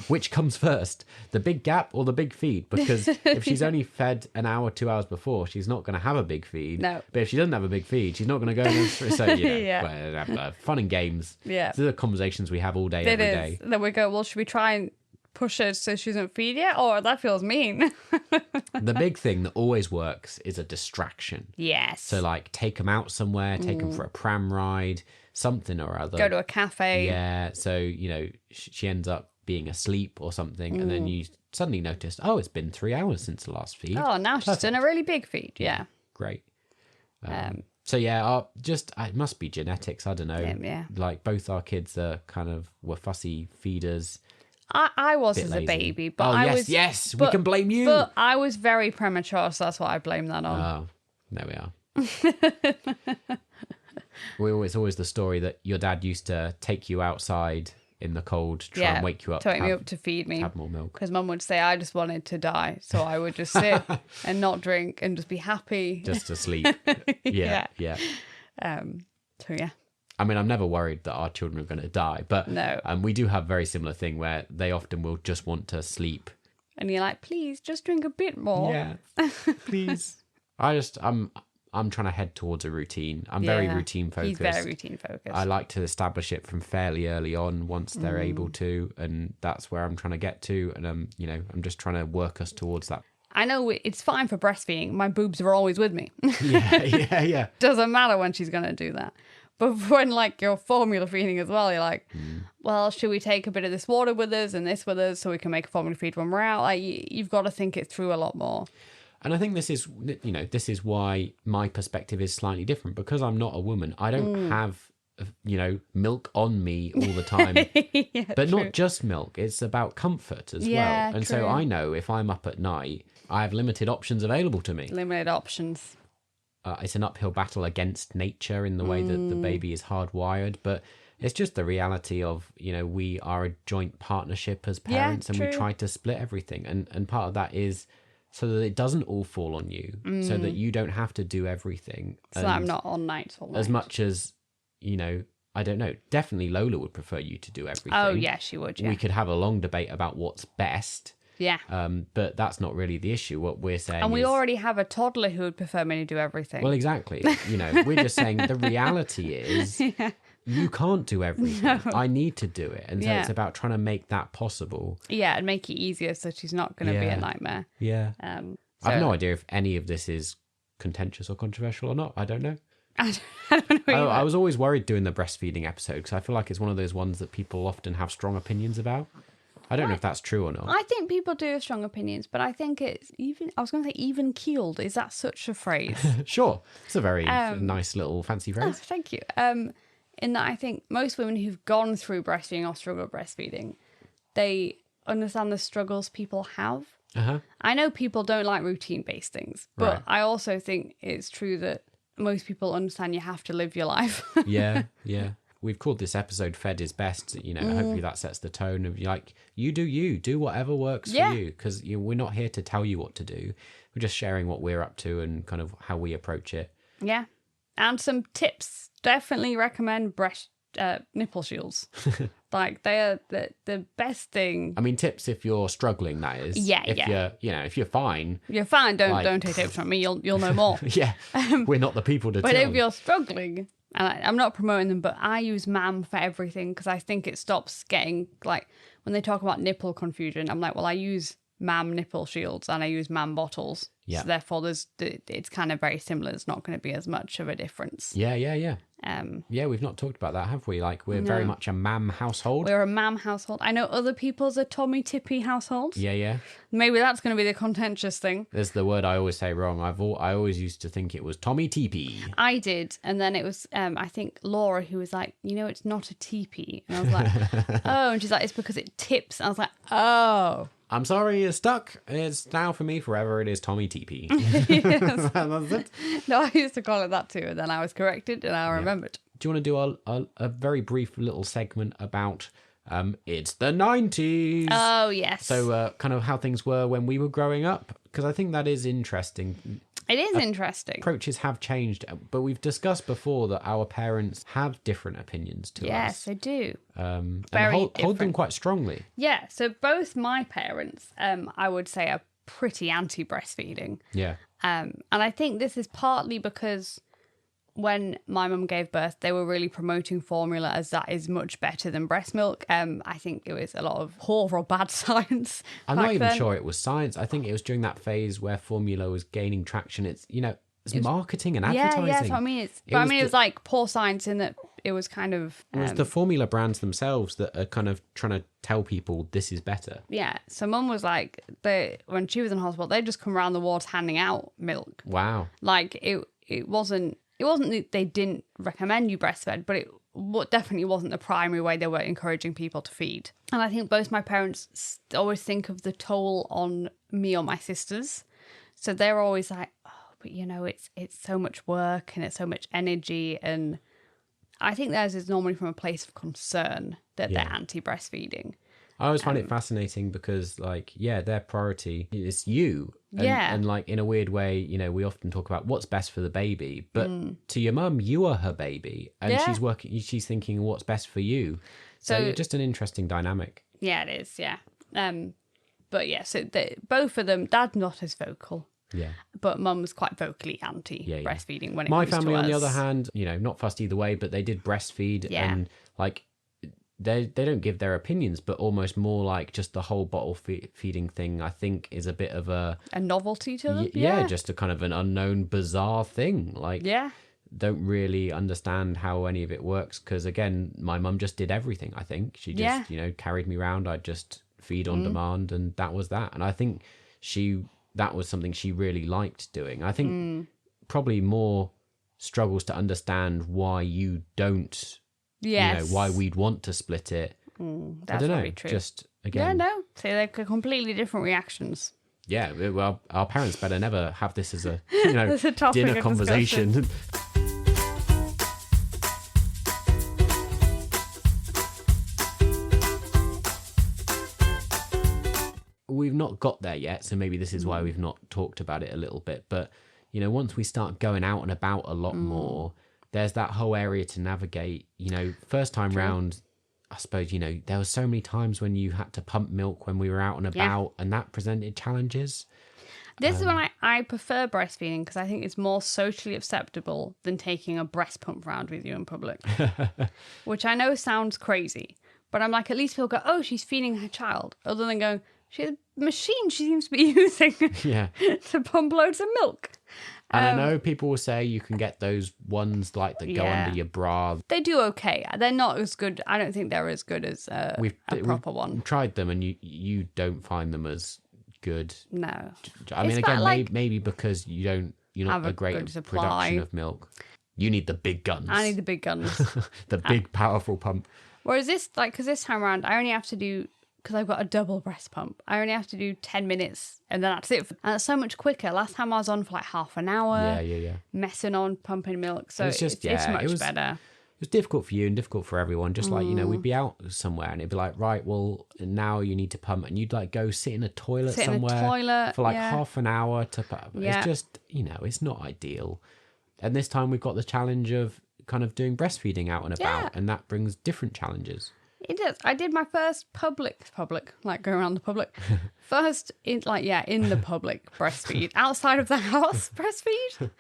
which comes first, the big gap or the big feed, because if she's only fed an hour, 2 hours before, she's not going to have a big feed. No. But if she doesn't have a big feed, she's not going to go through. So, fun and games. Yeah. These are the conversations we have all day, every day. Then we go, well, should we try and push her so she doesn't feed yet? Or that feels mean. The big thing that always works is a distraction. Yes. So, like, take them out somewhere, take them for a pram ride, something or other. Go to a cafe. Yeah, so, she ends up being asleep or something, and then you suddenly noticed, oh, it's been 3 hours since the last feed. Oh, now she's done a really big feed. Yeah. Great. So yeah, it must be genetics. I don't know. Yeah. Like both our kids were fussy feeders. I was Bit as lazy. a baby, but Yes, we can blame you. But I was very premature, so that's what I blame that on. Oh, there we are. It's always the story that your dad used to take you outside in the cold to try and wake you up. To wake me up to feed me. Have more milk. Because Mum would say I just wanted to die. So I would just sit and not drink and just be happy. Just to sleep. Yeah. So yeah. I mean, I'm never worried that our children are going to die, but No. We do have a very similar thing where they often will just want to sleep. And you're like, please, just drink a bit more. Yeah, please. I'm trying to head towards a routine. I'm very routine focused. He's very routine focused. I like to establish it from fairly early on once they're able to, and that's where I'm trying to get to. And I'm just trying to work us towards that. I know it's fine for breastfeeding. My boobs are always with me. Yeah. Doesn't matter when she's going to do that. But when you're formula feeding as well, you're like, well, should we take a bit of this water with us and this with us so we can make a formula feed when we're out? Like you've got to think it through a lot more. And I think this is why my perspective is slightly different, because I'm not a woman. I don't have, milk on me all the time, but true. not just milk. It's about comfort as well. And true. so I know if I'm up at night, I have limited options available to me. Limited options. It's an uphill battle against nature in the way that the baby is hardwired, but it's just the reality of, we are a joint partnership as parents, and we try to split everything. And part of that is so that it doesn't all fall on you, so that you don't have to do everything. So that I'm not on nights all night. As much as, I don't know, definitely Lola would prefer you to do everything. Oh, yeah, she would, yeah. We could have a long debate about what's best. Yeah. But that's not really the issue. What we're saying And we is, already have a toddler who would prefer me to do everything. well, exactly. We're just saying the reality is you can't do everything. No. I need to do it. And so it's about trying to make that possible. Yeah, and make it easier so she's not going to be a nightmare. Yeah. So I have no idea if any of this is contentious or controversial or not. I don't know. I don't know. I was always worried doing the breastfeeding episode because I feel like it's one of those ones that people often have strong opinions about. I don't know if that's true or not. I think people do have strong opinions, but I think it's even keeled. Is that such a phrase? Sure. It's a very nice little fancy phrase. Oh, thank you. In that I think most women who've gone through breastfeeding or struggle breastfeeding, they understand the struggles people have. Uh-huh. I know people don't like routine-based things, but Right. I also think it's true that most people understand you have to live your life. Yeah. We've called this episode Fed is Best. Hopefully that sets the tone of you do whatever works for you, because we're not here to tell you what to do. We're just sharing what we're up to and kind of how we approach it. Yeah. And some tips. Definitely recommend nipple shields. They're the best thing. I mean, tips if you're struggling, that is. Yeah, if you're fine. You're fine. Don't take tips from me. You'll know more. Yeah. We're not the people to But tell. if you're struggling, and I'm not promoting them, but I use MAM for everything because I think it stops getting when they talk about nipple confusion. I'm like, well, I use MAM nipple shields and I use MAM bottles. Yeah. So therefore, it's kind of very similar. It's not going to be as much of a difference. Yeah. Yeah, we've not talked about that, have we? We're very much a MAM household. We're a MAM household. I know other people's a Tommy Tippy household. Yeah. Maybe that's going to be the contentious thing. There's the word I always say wrong. I always used to think it was Tommy Teepee. I did. And then it was, I think, Laura, who was like, it's not a teepee. And I was like, oh. And she's like, it's because it tips. And I was like, oh. I'm sorry, it's stuck. It's now for me forever. It is Tommy Teepee. Yes. That's it. No, I used to call it that too. And then I was corrected and I remembered. Do you want to do a very brief little segment about it's the 90s? Oh, yes. So kind of how things were when we were growing up, because I think that is interesting. It is interesting. Approaches have changed, but we've discussed before that our parents have different opinions to us. Yes, they do. And Very hold them quite strongly. Yeah, so both my parents, I would say, are pretty anti-breastfeeding. Yeah. And I think this is partly because when my mum gave birth, they were really promoting formula as that is much better than breast milk. I think it was a lot of poor or bad science. I'm not even then. sure it was science. I think it was during that phase where formula was gaining traction. It's, it's marketing and advertising. Yeah, that's what I mean. It was like poor science in that it was kind of... It was the formula brands themselves that are kind of trying to tell people this is better. Yeah. So Mum was like, when she was in hospital, they'd just come around the wards handing out milk. Wow. Like, it wasn't that they didn't recommend you breastfed, but it definitely wasn't the primary way they were encouraging people to feed. And I think both my parents always think of the toll on me or my sisters. So they're always like, oh, but you know, it's so much work and it's so much energy. And I think theirs is normally from a place of concern that they're anti-breastfeeding. I always find it fascinating because, like, their priority is you. And, and, like, in a weird way, you know, we often talk about what's best for the baby. But to your mum, you are her baby. And she's thinking what's best for you. So you're just an interesting dynamic. Yeah, it is, yeah. But yeah, so both of them, Dad's not as vocal. Yeah. But Mum's quite vocally anti-breastfeeding when it My comes to us. family, on the other hand, you know, not fussed either way, but they did breastfeed. Yeah. And, like... They don't give their opinions, but almost more like just the whole bottle feeding thing, I think, is a bit of a novelty to them. Yeah, just a kind of an unknown, bizarre thing. Like, don't really understand how any of it works. Because again, my mum just did everything. I think she just, you know, carried me around. I'd just feed on demand, and that was that. And I think that was something she really liked doing. I think probably more struggles to understand why you don't. Yes. You know, why we'd want to split it. That's I don't know. very true. Just, again. Yeah, no. So they're completely different reactions. Yeah, well, our parents better never have this as a, you know, a dinner conversation. We've not got there yet, so maybe this is why we've not talked about it a little bit. But, you know, once we start going out and about a lot more... There's that whole area to navigate, you know, first time round, I suppose, you know, there were so many times when you had to pump milk when we were out and about, and that presented challenges. This is when I prefer breastfeeding because I think it's more socially acceptable than taking a breast pump round with you in public, which I know sounds crazy, but I'm like, at least people go, oh, she's feeding her child, other than going, she's a machine she seems to be using to pump loads of milk. And I know people will say you can get those ones like that go under your bra. They do okay. They're not as good. I don't think they're as good as a proper one. We've tried them and you don't find them as good. No. I mean, again, maybe because you're not a great production of milk. You need the big guns. I need the big guns. The big, powerful pump. Whereas this, like, because this time around, I only have to do... Because I've got a double breast pump, I only have to do 10 minutes and then that's it. And it's so much quicker. Last time I was on for like half an hour. Messing on, pumping milk. So it's much better. It was difficult for you and difficult for everyone. Just like, you know, we'd be out somewhere and it'd be like, right, well, now you need to pump. And you'd like go sit in a toilet somewhere for like half an hour to pump. It's just, you know, it's not ideal. And this time we've got the challenge of kind of doing breastfeeding out and about. And that brings different challenges. It does. I did my first public, like going around the public. First, in the public breastfeed, outside of the house breastfeed,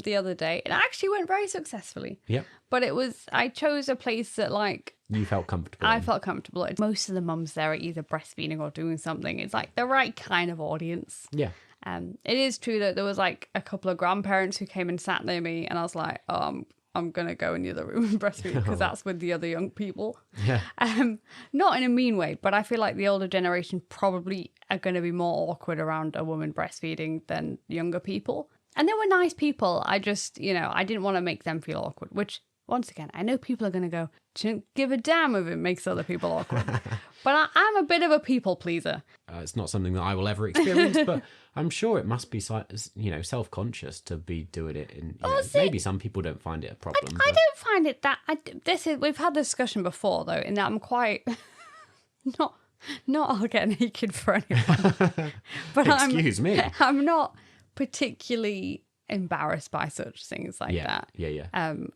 the other day. It actually went very successfully. Yep. But I chose a place that like... You felt comfortable. I felt comfortable. Most of the mums there are either breastfeeding or doing something. It's like the right kind of audience. Yeah. It is true that there was like a couple of grandparents who came and sat near me and I was like, I'm going to go in the other room and breastfeed because that's with the other young people. Yeah. Not in a mean way, but I feel like the older generation probably are going to be more awkward around a woman breastfeeding than younger people. And they were nice people. I just, you know, I didn't want to make them feel awkward, which, once again, I know people are going to go, don't give a damn if it makes other people awkward. But I'm a bit of a people pleaser. It's not something that I will ever experience, but I'm sure it must be, you know, self-conscious to be doing it. And maybe some people don't find it a problem. I don't find it that. We've had this discussion before, though, in that I'm quite not. I'll get naked for anyone, but excuse me. I'm not particularly embarrassed by such things like that.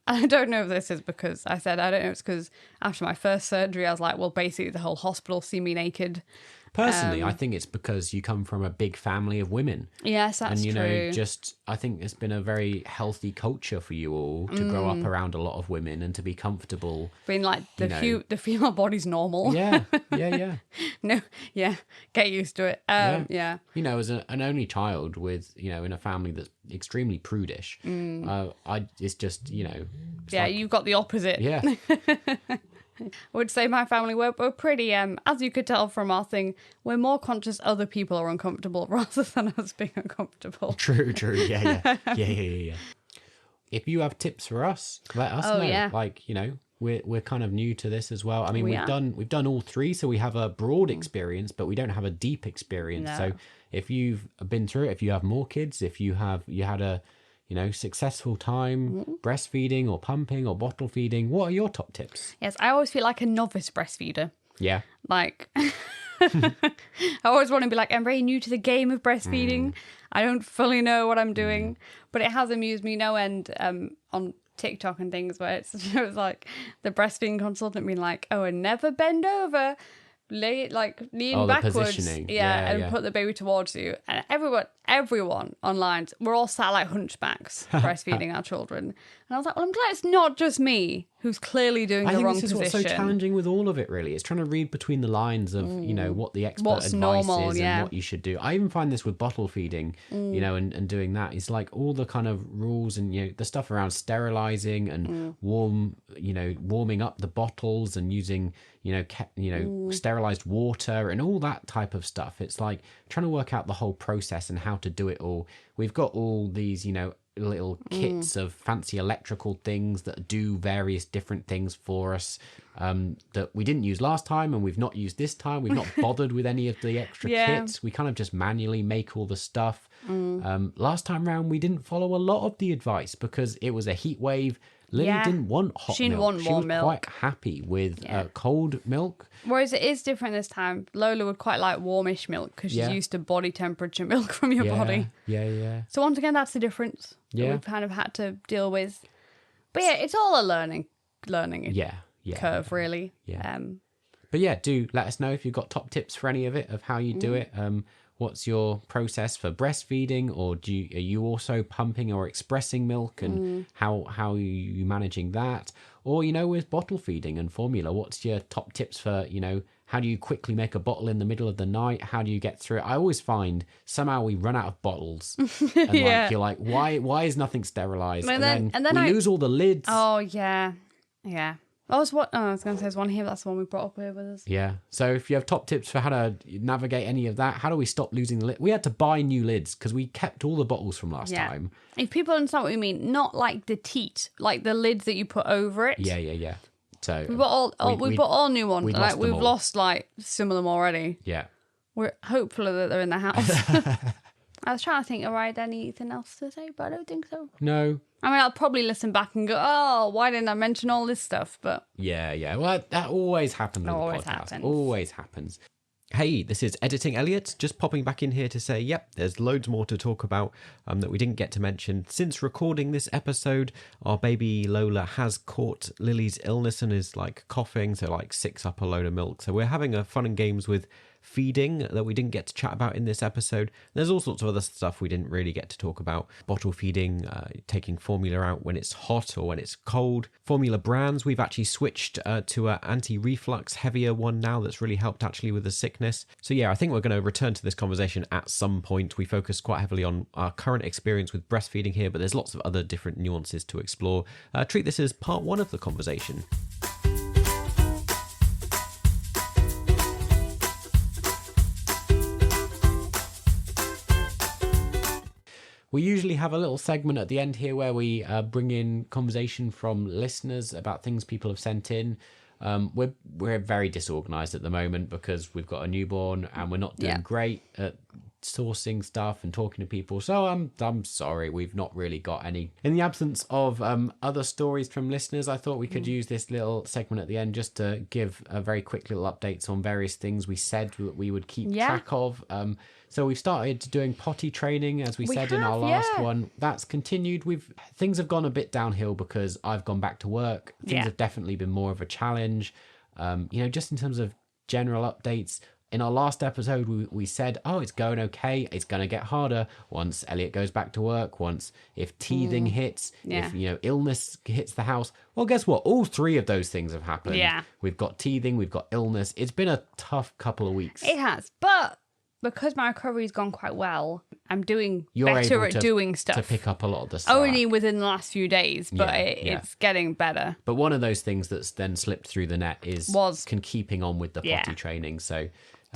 I don't know if this is because I don't know if it's because after my first surgery I was like, well, basically the whole hospital see me naked, Personally, I think it's because you come from a big family of women. Yes, that's and, true. I think it's been a very healthy culture for you all to grow up around a lot of women and to be comfortable. Being like the female body's normal. Yeah, yeah. No, yeah, get used to it. Yeah. As an only child with, in a family that's extremely prudish, it's just, You've got the opposite. Yeah. I would say my family, we're pretty, as you could tell from our thing, we're more conscious other people are uncomfortable rather than us being uncomfortable. True. Yeah. If you have tips for us, let us know. Yeah. Like, we're kind of new to this as well. I mean, we've done all three, so we have a broad experience, but we don't have a deep experience. No. So if you've been through it, if you have more kids, if you had a successful time breastfeeding or pumping or bottle feeding, what are your top tips? Yes, I always feel like a novice breastfeeder. Yeah. Like, I always want to be like, I'm very new to the game of breastfeeding. I don't fully know what I'm doing, but it has amused me no end on TikTok and things where it was like the breastfeeding consultant being like, oh, and never bend over. Lean backwards, positioning. Put the baby towards you. And everyone online, we're all sat like hunchbacks breastfeeding our children. And I was like, well, I'm glad it's not just me who's clearly doing the wrong position. I think this is what's so challenging with all of it, really. It's trying to read between the lines of, what the expert What's advice normal, is and what you should do. I even find this with bottle feeding, and doing that. It's like all the kind of rules and, the stuff around sterilizing and warming up the bottles and using, sterilized water and all that type of stuff. It's like trying to work out the whole process and how to do it all. We've got all these, little kits of fancy electrical things that do various different things for us that we didn't use last time and we've not used this time. We've not bothered with any of the extra kits. We kind of just manually make all the stuff. Last time round, we didn't follow a lot of the advice because it was a heat wave. Lily didn't want hot milk. She didn't want warm milk. She was quite happy with cold milk. Whereas it is different this time. Lola would quite like warmish milk because she's used to body temperature milk from your body. Yeah. So once again, that's the difference that we've kind of had to deal with. But yeah, it's all a learning curve, really. Yeah. But yeah, do let us know if you've got top tips for any of it, of how you do it. What's your process for breastfeeding, or are you also pumping or expressing milk, and how are you managing that? Or, with bottle feeding and formula, what's your top tips for, how do you quickly make a bottle in the middle of the night? How do you get through it? I always find somehow we run out of bottles. And you're like, why is nothing sterilized? And then we lose all the lids. Oh, yeah. Yeah. I was going to say there's one here, but that's the one we brought up here with us. Yeah. So if you have top tips for how to navigate any of that, how do we stop losing the lid? We had to buy new lids because we kept all the bottles from last time. If people understand what we mean, not like the teat, like the lids that you put over it. Yeah. So we bought all new ones. We've lost some of them already. Yeah. We're hopeful that they're in the house. I was trying to think, anything else to say, but I don't think so. No. I mean, I'll probably listen back and go, oh, why didn't I mention all this stuff? But yeah. Well, that always happens with the podcast. Always happens. Hey, this is Editing Elliot, just popping back in here to say, yep, there's loads more to talk about that we didn't get to mention. Since recording this episode, our baby Lola has caught Lily's illness and is coughing, so sicks up a load of milk. So we're having a fun and games with feeding that we didn't get to chat about in this episode. There's all sorts of other stuff we didn't really get to talk about. Bottle feeding, taking formula out when it's hot or when it's cold. Formula brands, we've actually switched to an anti-reflux heavier one now that's really helped actually with the sickness. So yeah, I think we're going to return to this conversation at some point. We focus quite heavily on our current experience with breastfeeding here, but there's lots of other different nuances to explore. Treat this as part one of the conversation. We usually have a little segment at the end here where we bring in conversation from listeners about things people have sent in. We're very disorganized at the moment because we've got a newborn and we're not doing great at sourcing stuff and talking to people. So I'm sorry, we've not really got any. In the absence of other stories from listeners, I thought we could use this little segment at the end just to give a very quick little updates on various things we said that we would keep track of. So we've started doing potty training, as we said in our last one. That's continued. Things have gone a bit downhill because I've gone back to work. Things have definitely been more of a challenge. Just in terms of general updates, In our last episode, we said, oh, it's going okay. It's going to get harder once Elliot goes back to work, once if teething hits, if, illness hits the house. Well, guess what? All 3 of those things have happened. Yeah. We've got teething, we've got illness. It's been a tough couple of weeks. It has. But because my recovery's gone quite well, I'm doing You're better able at doing stuff. to pick up a lot of the stuff. Only within the last few days, but it's getting better. But one of those things that's then slipped through the net can keeping on with the potty training. So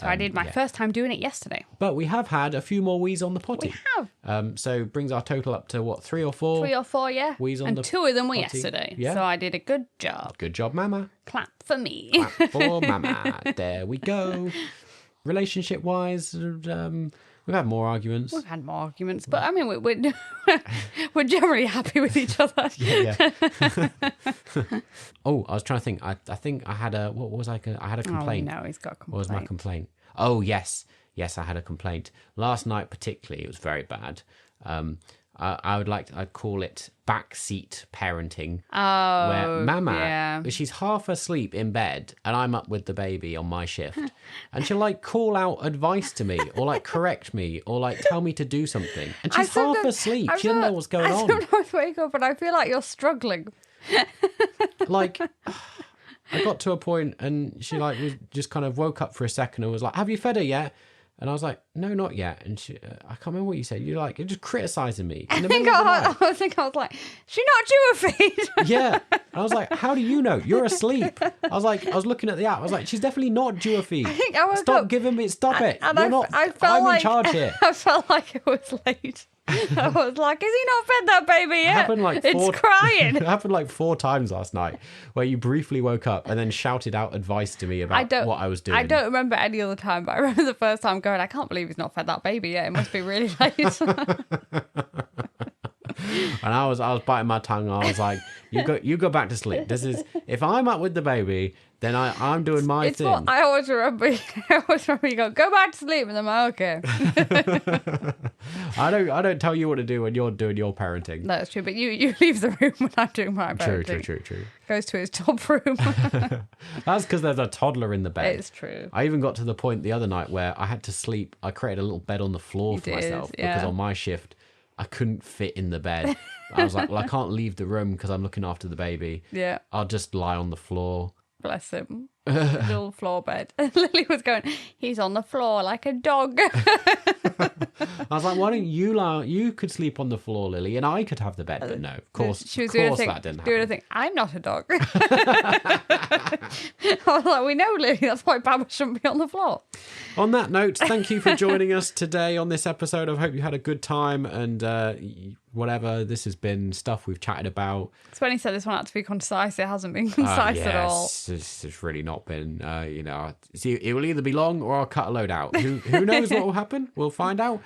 I did my first time doing it yesterday. But we have had a few more wheeze on the potty. We have. So brings our total up to what, 3 or 4? 3 or 4, yeah. Wheeze on and the 2 of them were potty. yesterday. Yeah. So I did a good job. Good job, Mama. Clap for me. Clap for Mama. There we go. Relationship wise, we've had more arguments. We've had more arguments, but I mean, we're generally happy with each other. Yeah. Oh, I was trying to think. I think I had a, what was I had a complaint. Oh, no, he's got a complaint. What was my complaint? Oh, yes, I had a complaint. Last night particularly, it was very bad. I'd call it backseat parenting. Oh, where Mama, she's half asleep in bed and I'm up with the baby on my shift. And she'll like call out advice to me or like correct me or like tell me to do something. And she's half asleep. She doesn't know what's going on. I sometimes wake up and I feel like you're struggling. Like, I got to a point and she like just kind of woke up for a second and was like, have you fed her yet? And I was like, no, not yet. And she, I can't remember what you said. You're like, you're just criticising me. I was like, she's not due a feed. Yeah. And I was like, how do you know? You're asleep. I was looking at the app. I was like, she's definitely not due a feed. Stop giving me, stop it. And You're not, I'm in charge here. I felt like it was late. I was like, has he not fed that baby yet? It's crying. It happened like 4 times last night where you briefly woke up and then shouted out advice to me about what I was doing. I don't remember any other time, but I remember the first time going, I can't believe he's not fed that baby yet. It must be really late. And I was biting my tongue. I was like, you go back to sleep. This is, if I'm up with the baby, then I'm doing my thing. What I always remember you go back to sleep, and then I'm like, okay. I don't tell you what to do when you're doing your parenting. No, that's true. But you leave the room when I'm doing my parenting. True. Goes to his top room. That's because there's a toddler in the bed. It's true. I even got to the point the other night where I had to sleep. I created a little bed on the floor for myself because on my shift I couldn't fit in the bed. I was like, well, I can't leave the room because I'm looking after the baby. Yeah. I'll just lie on the floor. Bless him. Little floor bed. And Lily was going, he's on the floor like a dog. I was like, why don't you lie? You could sleep on the floor, Lily, and I could have the bed. But no, of course, she was that didn't happen. Doing a thing. I'm not a dog. I was like, we know, Lily, that's why Baba shouldn't be on the floor. On that note, thank you for joining us today on this episode. I hope you had a good time and whatever. This has been stuff we've chatted about. It's when he said this one had to be concise. It hasn't been concise at all. It's really not been, it will either be long or I'll cut a load out. Who knows what will happen? We'll find out.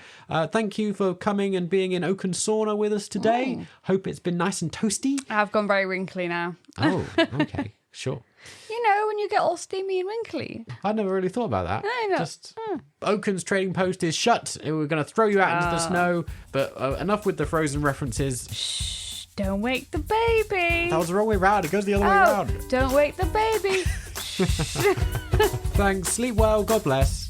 Thank you for coming and being in Oaken Sauna with us today. Hope it's been nice and toasty. I've gone very wrinkly now. Oh, okay. Sure. You know, when you get all steamy and wrinkly. I never really thought about that. I know. Oaken's trading post is shut. We're going to throw you out into the snow. But enough with the Frozen references. Shh, don't wake the baby. That was the wrong way round. It goes the other way round. Don't wake the baby. Thanks. Sleep well. God bless.